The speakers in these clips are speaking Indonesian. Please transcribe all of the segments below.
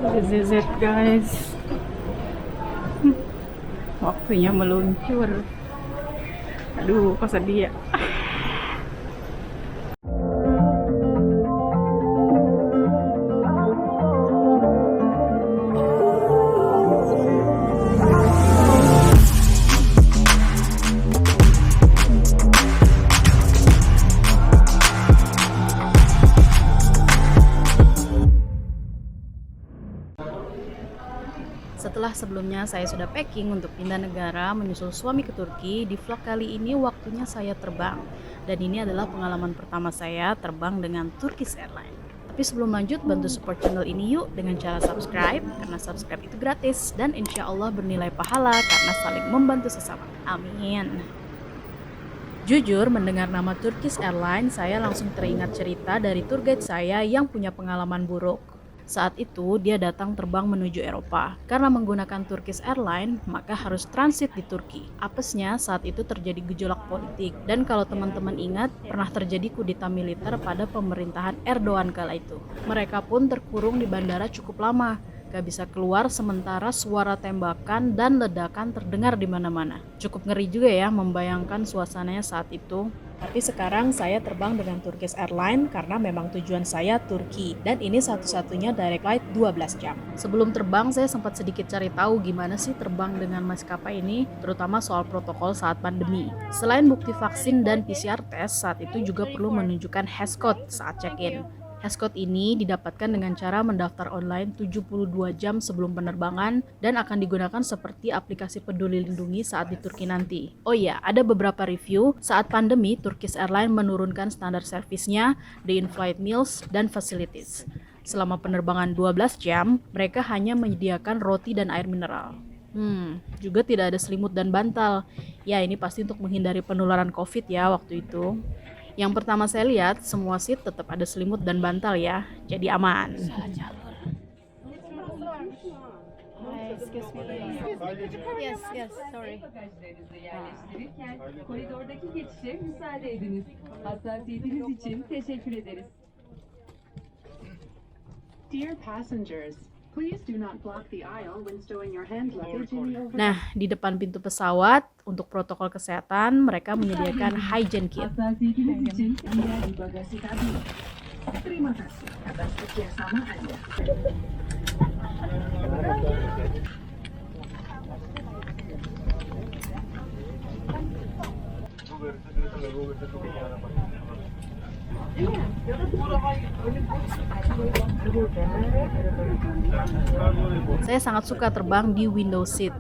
This is it guys. Waktunya meluncur. Aduh, kok sedih ya. Setelah sebelumnya saya sudah packing untuk pindah negara menyusul suami ke Turki, di vlog kali ini waktunya saya terbang. Dan ini adalah pengalaman pertama saya terbang dengan Turkish Airlines. Tapi sebelum lanjut, bantu support channel ini yuk dengan cara subscribe, karena subscribe itu gratis dan insya Allah bernilai pahala karena saling membantu sesama. Amin. Jujur, mendengar nama Turkish Airlines, saya langsung teringat cerita dari tour guide saya yang punya pengalaman buruk. Saat itu dia datang terbang menuju Eropa. Karena menggunakan Turkish Airlines, maka harus transit di Turki. Apesnya saat itu terjadi gejolak politik. Dan kalau teman-teman ingat, pernah terjadi kudeta militer pada pemerintahan Erdogan kala itu. Mereka pun terkurung di bandara cukup lama. Gak bisa keluar sementara suara tembakan dan ledakan terdengar di mana-mana. Cukup ngeri juga ya membayangkan suasananya saat itu. Tapi sekarang saya terbang dengan Turkish Airlines karena memang tujuan saya Turki. Dan ini satu-satunya direct flight 12 jam. Sebelum terbang saya sempat sedikit cari tahu gimana sih terbang dengan maskapai ini, terutama soal protokol saat pandemi. Selain bukti vaksin dan PCR test, saat itu juga perlu menunjukkan Hashcode saat check-in. Hashcode ini didapatkan dengan cara mendaftar online 72 jam sebelum penerbangan dan akan digunakan seperti aplikasi Peduli Lindungi saat di Turki nanti. Oh iya, ada beberapa review. Saat pandemi, Turkish Airlines menurunkan standar servisnya, the in-flight meals, dan facilities. Selama penerbangan 12 jam, mereka hanya menyediakan roti dan air mineral. Juga tidak ada selimut dan bantal. Ya, ini pasti untuk menghindari penularan COVID ya waktu itu. Yang pertama saya lihat, semua seat tetap ada selimut dan bantal ya, jadi aman. Salah jalur. Yes, sorry. Bagajlarınızı yerleştirirken koridordaki geçişe müsaade ediniz. Hassasiyetiniz için teşekkür ederiz. Dear passengers, please do not block the aisle when stowing your hand luggage in the overhead. Nah, di depan pintu pesawat, untuk protokol kesehatan, mereka menyediakan hygiene kit. Hassasiyetiniz için Anda di bagasi kabin. Terima kasih atas kerjasama Anda. Saya sangat suka terbang di window seat.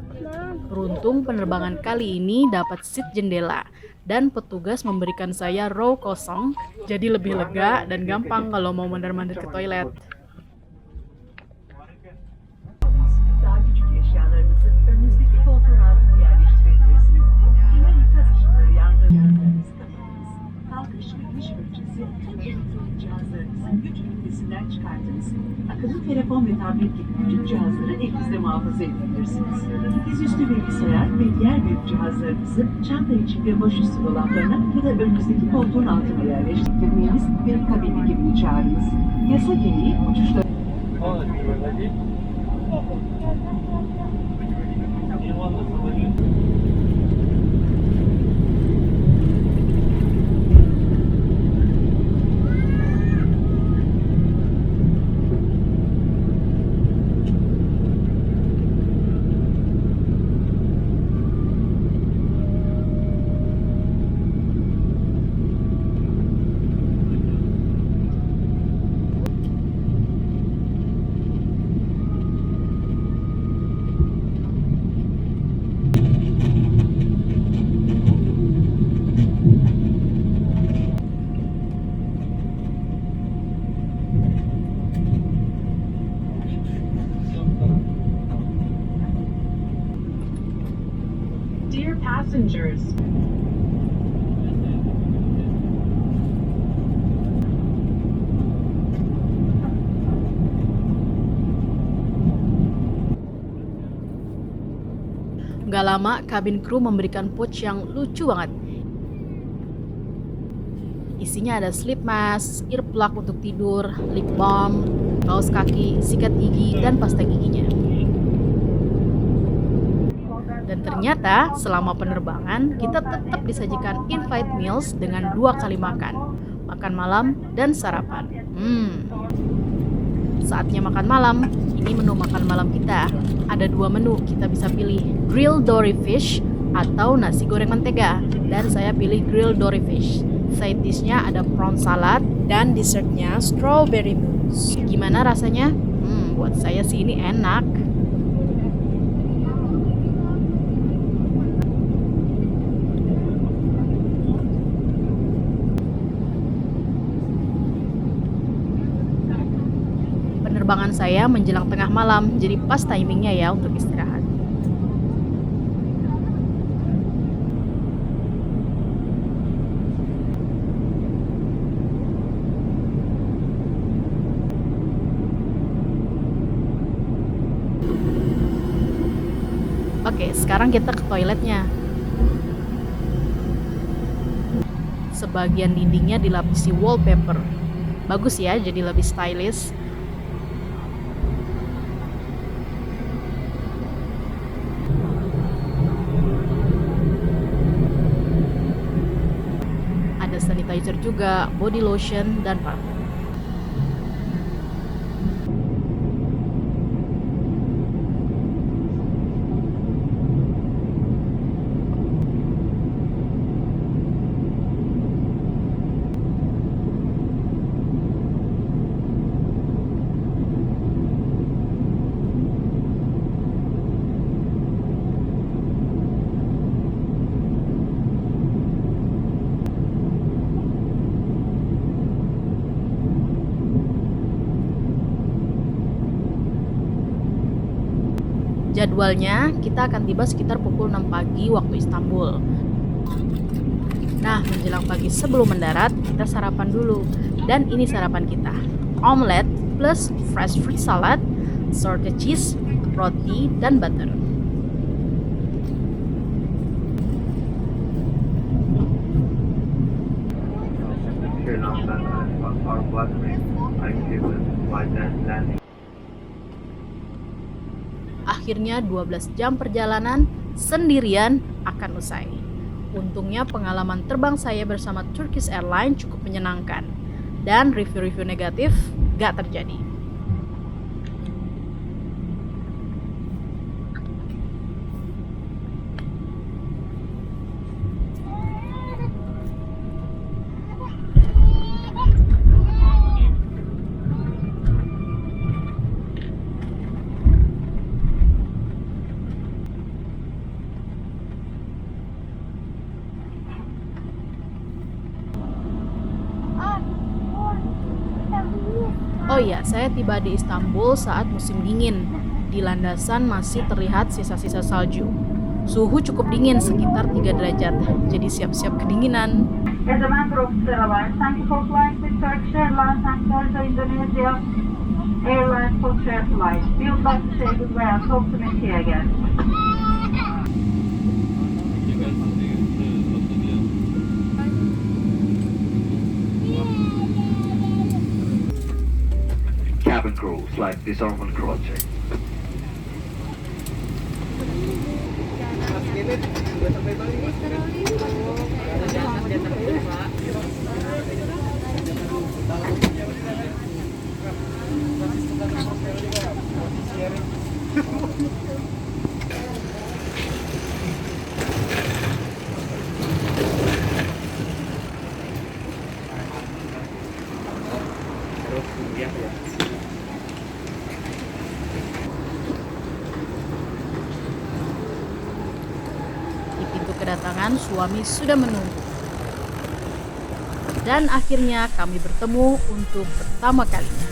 Beruntung penerbangan kali ini dapat seat jendela dan petugas memberikan saya row kosong, jadi lebih lega dan gampang kalau mau mondar-mandir ke toilet. Daha küçük eşyalarınızı önünüzdeki koltuğun altına yerleştirebilirsiniz. Yine ikaz ışıkları yandığı cihazlarınızı kapatınız. Kalkış ve iniş fırçası tüm elektronik cihazlarınızın güç ünitesinden çıkartınız. Akıllı telefon ve tablet gibi küçük cihazları elinizde muhafaza edebilirsiniz. Dizüstü bilgisayar ve diğer büyük cihazlarınızı çanta içinde başüstü dolaplarına ya da önünüzdeki koltuğun altına yerleştirmeniz ve kabindeki birini çağırınız. Yasa gereği uçuşlar Dear passengers, Gak lama, kabin kru memberikan pouch yang lucu banget. Isinya ada sleep mask, earplug untuk tidur, lip balm, kaos kaki, sikat gigi, dan pasta giginya. Dan ternyata selama penerbangan kita tetap disajikan invite meals dengan 2 kali makan. Makan malam dan sarapan. Saatnya makan malam. Ini menu makan malam kita. Ada 2 menu, kita bisa pilih grilled dory fish atau nasi goreng mentega. Dan saya pilih grilled dory fish. Side dish-nya ada prawn salad dan dessertnya strawberry mousse. Gimana rasanya? Buat saya sih ini enak. Penerbangan saya menjelang tengah malam, jadi pas timingnya ya untuk istirahat. Oke, sekarang kita ke toiletnya. Sebagian dindingnya dilapisi wallpaper. Bagus ya, jadi lebih stylish. Ada sanitizer juga, body lotion, dan parfum. Jadwalnya kita akan tiba sekitar pukul 6 pagi waktu Istanbul. Nah, menjelang pagi sebelum mendarat, kita sarapan dulu. Dan ini sarapan kita. Omelet plus fresh fruit salad, sorted cheese, roti, dan butter. Akhirnya 12 jam perjalanan sendirian akan usai. Untungnya pengalaman terbang saya bersama Turkish Airlines cukup menyenangkan. Dan review-review negatif gak terjadi. Oh iya, saya tiba di Istanbul saat musim dingin. Di landasan masih terlihat sisa-sisa salju. Suhu cukup dingin, sekitar 3 derajat. Jadi siap-siap kedinginan. As a member of Star Alliance, thank you for flying with Turkish Airlines and Delta Indonesia Airlines for share flight. We would like to say goodbye and hope to meet you again. Cabin crew, flight disarmament project. Di pintu kedatangan suami sudah menunggu. Dan akhirnya kami bertemu untuk pertama kalinya.